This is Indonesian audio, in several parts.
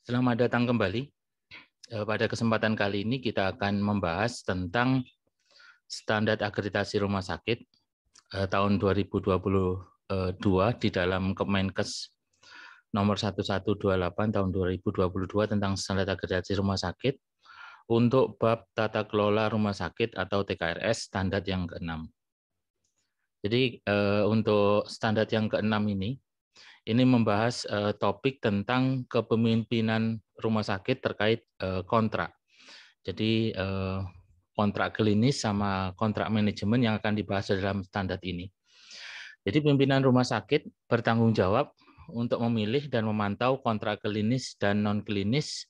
Selamat datang kembali. Pada kesempatan kali ini kita akan membahas tentang standar akreditasi rumah sakit tahun 2022 di dalam Kemenkes nomor 1128 tahun 2022 tentang standar akreditasi rumah sakit untuk bab tata kelola rumah sakit atau TKRS standar yang ke-6. Jadi untuk standar yang ke-6 ini membahas topik tentang kepemimpinan rumah sakit terkait kontrak. Jadi kontrak klinis sama kontrak manajemen yang akan dibahas dalam standar ini. Jadi pimpinan rumah sakit bertanggung jawab untuk memilih dan memantau kontrak klinis dan non klinis,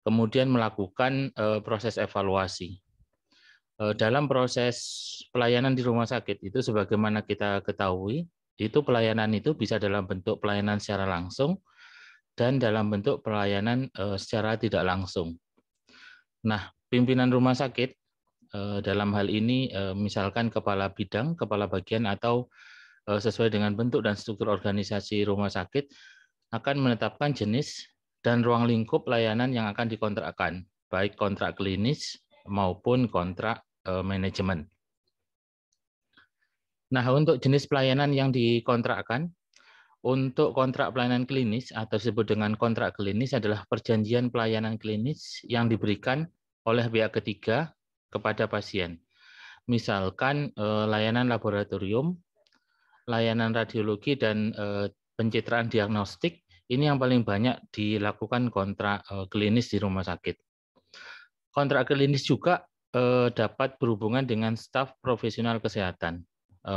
kemudian melakukan proses evaluasi. Dalam proses pelayanan di rumah sakit itu sebagaimana kita ketahui, itu pelayanan itu bisa dalam bentuk pelayanan secara langsung dan dalam bentuk pelayanan secara tidak langsung. Nah, pimpinan rumah sakit dalam hal ini misalkan kepala bidang, kepala bagian atau sesuai dengan bentuk dan struktur organisasi rumah sakit akan menetapkan jenis dan ruang lingkup layanan yang akan dikontrakkan, baik kontrak klinis maupun kontrak manajemen. Nah, untuk jenis pelayanan yang dikontrakkan, untuk kontrak pelayanan klinis atau disebut dengan kontrak klinis adalah perjanjian pelayanan klinis yang diberikan oleh pihak ketiga kepada pasien. Misalkan layanan laboratorium, layanan radiologi, dan pencitraan diagnostik, ini yang paling banyak dilakukan kontrak klinis di rumah sakit. Kontrak klinis juga dapat berhubungan dengan staf profesional kesehatan.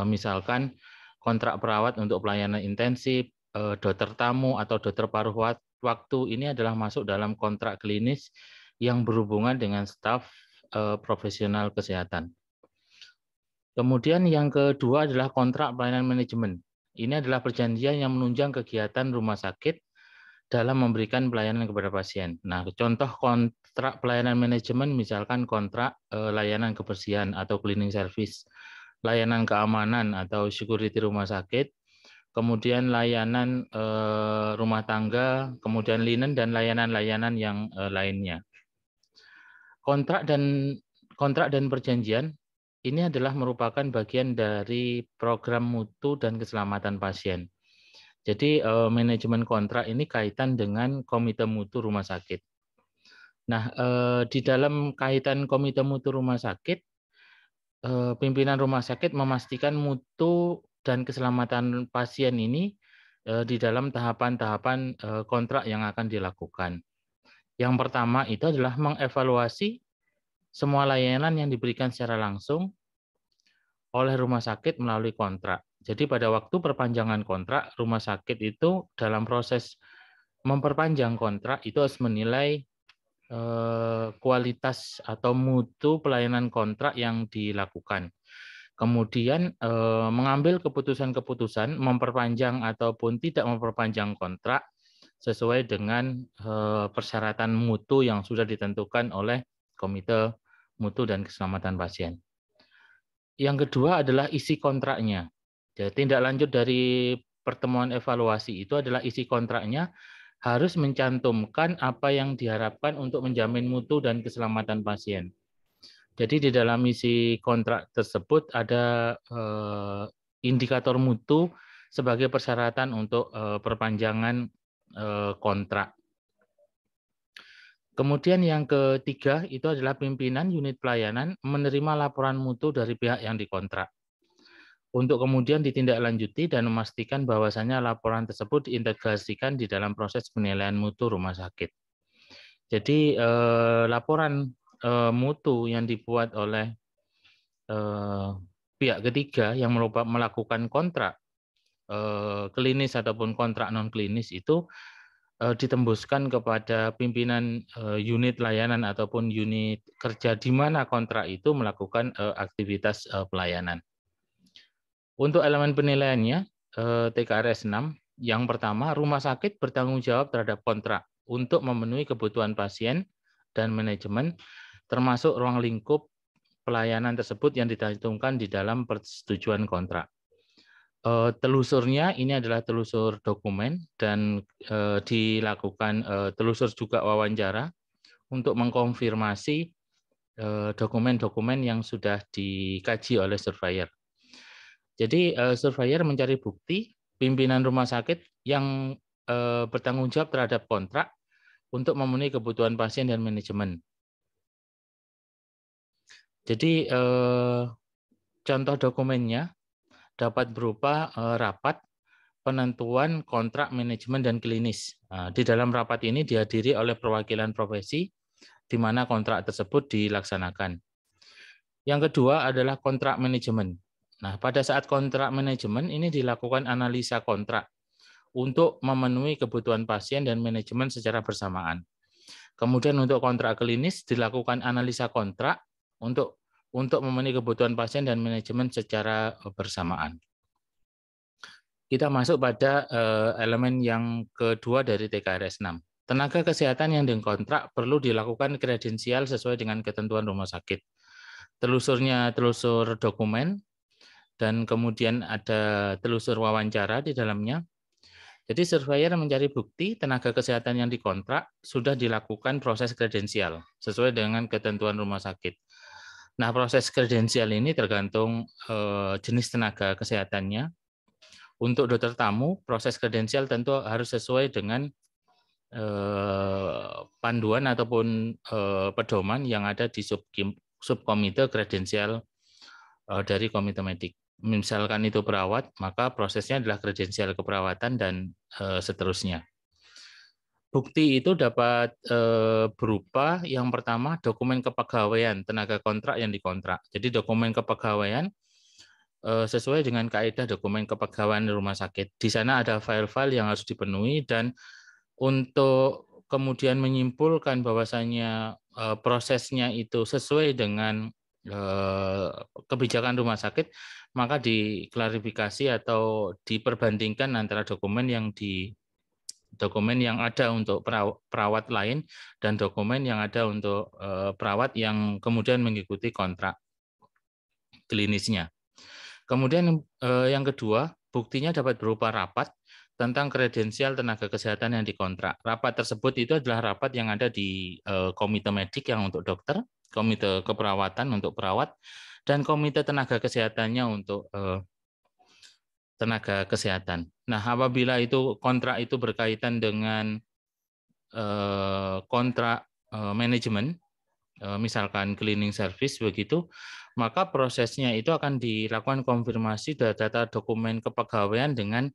Misalkan kontrak perawat untuk pelayanan intensif, dokter tamu atau dokter paruh waktu ini adalah masuk dalam kontrak klinis yang berhubungan dengan staf profesional kesehatan. Kemudian yang kedua adalah kontrak pelayanan manajemen. Ini adalah perjanjian yang menunjang kegiatan rumah sakit dalam memberikan pelayanan kepada pasien. Nah, contoh kontrak pelayanan manajemen misalkan kontrak layanan kebersihan atau cleaning service, layanan keamanan atau security rumah sakit, kemudian layanan rumah tangga, kemudian linen dan layanan-layanan yang lainnya. Kontrak dan perjanjian ini adalah merupakan bagian dari program mutu dan keselamatan pasien. Jadi manajemen kontrak ini kaitan dengan komite mutu rumah sakit. Nah, di dalam kaitan komite mutu rumah sakit, pimpinan rumah sakit memastikan mutu dan keselamatan pasien ini di dalam tahapan-tahapan kontrak yang akan dilakukan. Yang pertama itu adalah mengevaluasi semua layanan yang diberikan secara langsung oleh rumah sakit melalui kontrak. Jadi pada waktu perpanjangan kontrak, rumah sakit itu dalam proses memperpanjang kontrak itu harus menilai kualitas atau mutu pelayanan kontrak yang dilakukan. Kemudian mengambil keputusan-keputusan memperpanjang ataupun tidak memperpanjang kontrak sesuai dengan persyaratan mutu yang sudah ditentukan oleh Komite Mutu dan Keselamatan Pasien. Yang kedua adalah isi kontraknya. Jadi tindak lanjut dari pertemuan evaluasi itu adalah isi kontraknya harus mencantumkan apa yang diharapkan untuk menjamin mutu dan keselamatan pasien. Jadi di dalam isi kontrak tersebut ada indikator mutu sebagai persyaratan untuk perpanjangan kontrak. Kemudian yang ketiga itu adalah pimpinan unit pelayanan menerima laporan mutu dari pihak yang dikontrak, untuk kemudian ditindaklanjuti dan memastikan bahwasannya laporan tersebut diintegrasikan di dalam proses penilaian mutu rumah sakit. Jadi laporan mutu yang dibuat oleh pihak ketiga yang melakukan kontrak klinis ataupun kontrak non klinis itu ditembuskan kepada pimpinan unit layanan ataupun unit kerja di mana kontrak itu melakukan aktivitas pelayanan. Untuk elemen penilaiannya, TKRS 6, yang pertama, rumah sakit bertanggung jawab terhadap kontrak untuk memenuhi kebutuhan pasien dan manajemen, termasuk ruang lingkup pelayanan tersebut yang dicantumkan di dalam persetujuan kontrak. Telusurnya ini adalah telusur dokumen dan dilakukan telusur juga wawancara untuk mengkonfirmasi dokumen-dokumen yang sudah dikaji oleh surveyor. Jadi surveyor mencari bukti pimpinan rumah sakit yang bertanggung jawab terhadap kontrak untuk memenuhi kebutuhan pasien dan manajemen. Jadi contoh dokumennya dapat berupa rapat penentuan kontrak manajemen dan klinis. Di dalam rapat ini dihadiri oleh perwakilan profesi di mana kontrak tersebut dilaksanakan. Yang kedua adalah kontrak manajemen. Nah, pada saat kontrak manajemen ini dilakukan analisa kontrak untuk memenuhi kebutuhan pasien dan manajemen secara bersamaan. Kemudian untuk kontrak klinis dilakukan analisa kontrak untuk memenuhi kebutuhan pasien dan manajemen secara bersamaan. Kita masuk pada elemen yang kedua dari TKRS 6. Tenaga kesehatan yang dikontrak perlu dilakukan kredensial sesuai dengan ketentuan rumah sakit. Telusurnya telusur dokumen, dan kemudian ada telusur wawancara di dalamnya. Jadi surveyor mencari bukti tenaga kesehatan yang dikontrak sudah dilakukan proses kredensial sesuai dengan ketentuan rumah sakit. Nah, proses kredensial ini tergantung jenis tenaga kesehatannya. Untuk dokter tamu, proses kredensial tentu harus sesuai dengan panduan ataupun pedoman yang ada di subkomite kredensial dari komite medik. Misalkan itu perawat, maka prosesnya adalah kredensial keperawatan dan seterusnya. Bukti itu dapat berupa yang pertama dokumen kepegawaian tenaga kontrak yang dikontrak. Jadi dokumen kepegawaian sesuai dengan kaidah dokumen kepegawaian rumah sakit. Di sana ada file-file yang harus dipenuhi dan untuk kemudian menyimpulkan bahwasannya prosesnya itu sesuai dengan kebijakan rumah sakit, maka diklarifikasi atau diperbandingkan antara dokumen yang ada untuk perawat lain dan dokumen yang ada untuk perawat yang kemudian mengikuti kontrak klinisnya. Kemudian yang kedua, buktinya dapat berupa rapat tentang kredensial tenaga kesehatan yang dikontrak. Rapat tersebut itu adalah rapat yang ada di komite medik yang untuk dokter, komite keperawatan untuk perawat, dan komite tenaga kesehatannya untuk tenaga kesehatan. Nah, apabila itu kontrak itu berkaitan dengan kontrak manajemen, misalkan cleaning service begitu, maka prosesnya itu akan dilakukan konfirmasi data dokumen kepegawaian dengan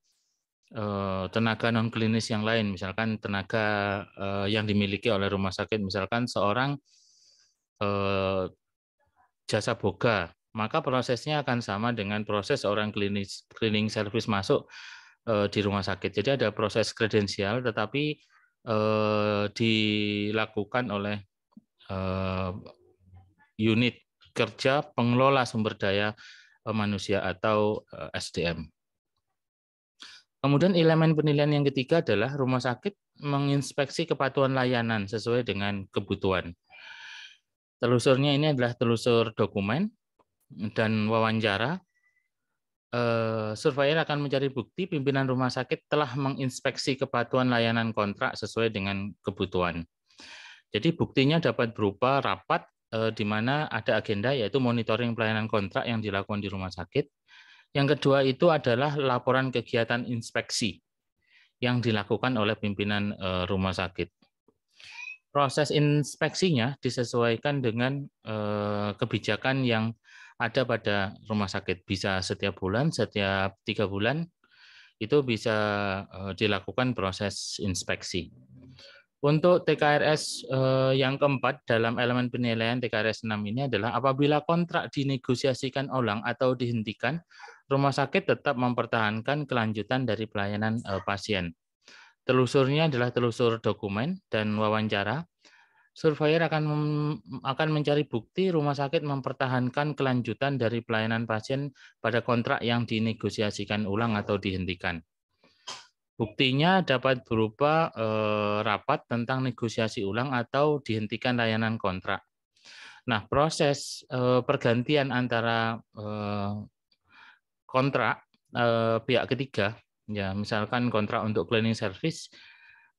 tenaga non klinis yang lain, misalkan tenaga yang dimiliki oleh rumah sakit, misalkan seorang jasa boga, maka prosesnya akan sama dengan proses orang cleaning service masuk di rumah sakit. Jadi ada proses kredensial, tetapi dilakukan oleh unit kerja pengelola sumber daya manusia atau SDM. Kemudian elemen penilaian yang ketiga adalah rumah sakit menginspeksi kepatuhan layanan sesuai dengan kebutuhan. Telusurnya ini adalah telusur dokumen dan wawancara. Surveyor akan mencari bukti pimpinan rumah sakit telah menginspeksi kepatuhan layanan kontrak sesuai dengan kebutuhan. Jadi buktinya dapat berupa rapat di mana ada agenda yaitu monitoring pelayanan kontrak yang dilakukan di rumah sakit. Yang kedua itu adalah laporan kegiatan inspeksi yang dilakukan oleh pimpinan rumah sakit. Proses inspeksinya disesuaikan dengan kebijakan yang ada pada rumah sakit. Bisa setiap bulan, setiap 3 bulan, itu bisa dilakukan proses inspeksi. Untuk TKRS yang keempat dalam elemen penilaian TKRS 6 ini adalah apabila kontrak dinegosiasikan ulang atau dihentikan, rumah sakit tetap mempertahankan kelanjutan dari pelayanan pasien. Telusurnya adalah telusur dokumen dan wawancara. Surveyor akan mencari bukti rumah sakit mempertahankan kelanjutan dari pelayanan pasien pada kontrak yang dinegosiasikan ulang atau dihentikan. Buktinya dapat berupa rapat tentang negosiasi ulang atau dihentikan layanan kontrak. Nah, proses pergantian antara kontrak pihak ketiga, ya misalkan kontrak untuk cleaning service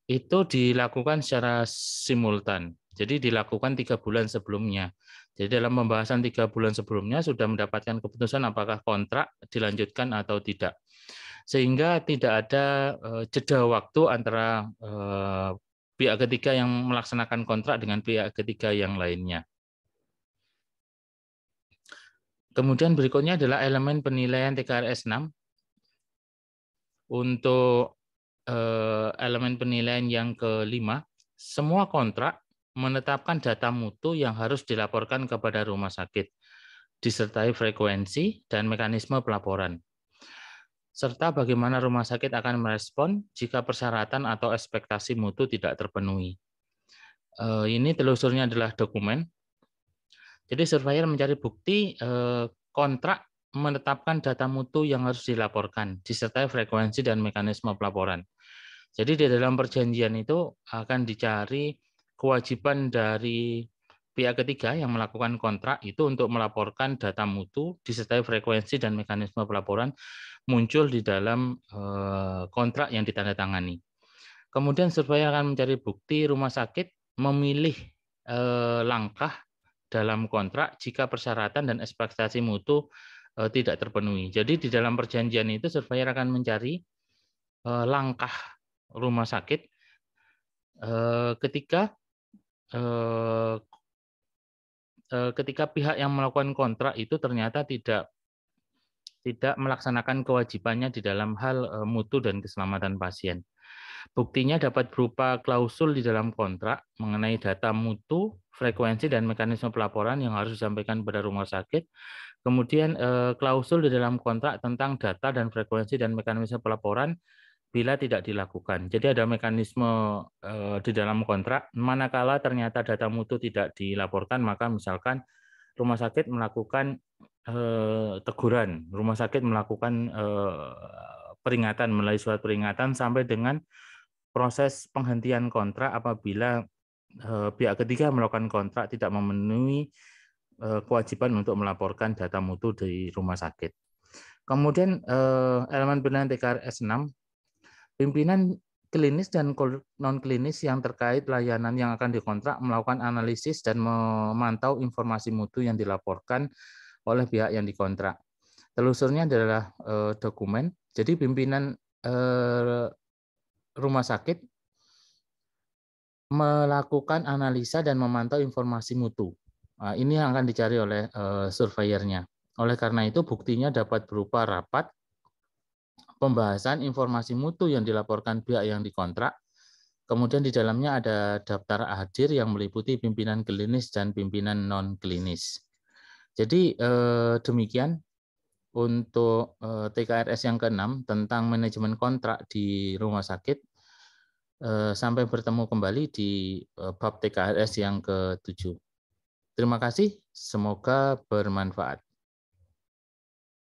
itu dilakukan secara simultan. Jadi dilakukan 3 bulan sebelumnya. Jadi dalam pembahasan 3 bulan sebelumnya sudah mendapatkan keputusan apakah kontrak dilanjutkan atau tidak. Sehingga tidak ada jeda waktu antara pihak ketiga yang melaksanakan kontrak dengan pihak ketiga yang lainnya. Kemudian berikutnya adalah elemen penilaian TKRS 6. Untuk elemen penilaian yang kelima, semua kontrak menetapkan data mutu yang harus dilaporkan kepada rumah sakit, disertai frekuensi dan mekanisme pelaporan, serta bagaimana rumah sakit akan merespon jika persyaratan atau ekspektasi mutu tidak terpenuhi. Ini telusurnya adalah dokumen. Jadi surveyor mencari bukti kontrak menetapkan data mutu yang harus dilaporkan, disertai frekuensi dan mekanisme pelaporan. Jadi di dalam perjanjian itu akan dicari kewajiban dari pihak ketiga yang melakukan kontrak itu untuk melaporkan data mutu, disertai frekuensi dan mekanisme pelaporan muncul di dalam kontrak yang ditandatangani. Kemudian surveyor akan mencari bukti rumah sakit memilih langkah dalam kontrak jika persyaratan dan ekspektasi mutu tidak terpenuhi. Jadi di dalam perjanjian itu surveyor akan mencari langkah rumah sakit ketika pihak yang melakukan kontrak itu ternyata tidak melaksanakan kewajibannya di dalam hal mutu dan keselamatan pasien. Buktinya dapat berupa klausul di dalam kontrak mengenai data mutu, frekuensi, dan mekanisme pelaporan yang harus disampaikan pada rumah sakit. Kemudian klausul di dalam kontrak tentang data dan frekuensi dan mekanisme pelaporan bila tidak dilakukan. Jadi ada mekanisme di dalam kontrak, manakala ternyata data mutu tidak dilaporkan, maka misalkan rumah sakit melakukan teguran, rumah sakit melakukan peringatan, melalui surat peringatan sampai dengan proses penghentian kontrak apabila pihak ketiga melakukan kontrak tidak memenuhi kewajiban untuk melaporkan data mutu di rumah sakit. Kemudian elemen penilaian TKRS 6, pimpinan klinis dan non-klinis yang terkait layanan yang akan dikontrak melakukan analisis dan memantau informasi mutu yang dilaporkan oleh pihak yang dikontrak. Telusurnya adalah dokumen. Jadi pimpinan rumah sakit melakukan analisa dan memantau informasi mutu. Nah, ini yang akan dicari oleh surveyornya. Oleh karena itu, buktinya dapat berupa rapat, pembahasan informasi mutu yang dilaporkan pihak yang dikontrak, kemudian di dalamnya ada daftar hadir yang meliputi pimpinan klinis dan pimpinan non-klinis. Jadi demikian untuk TKRS yang ke-6 tentang manajemen kontrak di rumah sakit. Sampai bertemu kembali di bab TKRS yang ke-7. Terima kasih, semoga bermanfaat.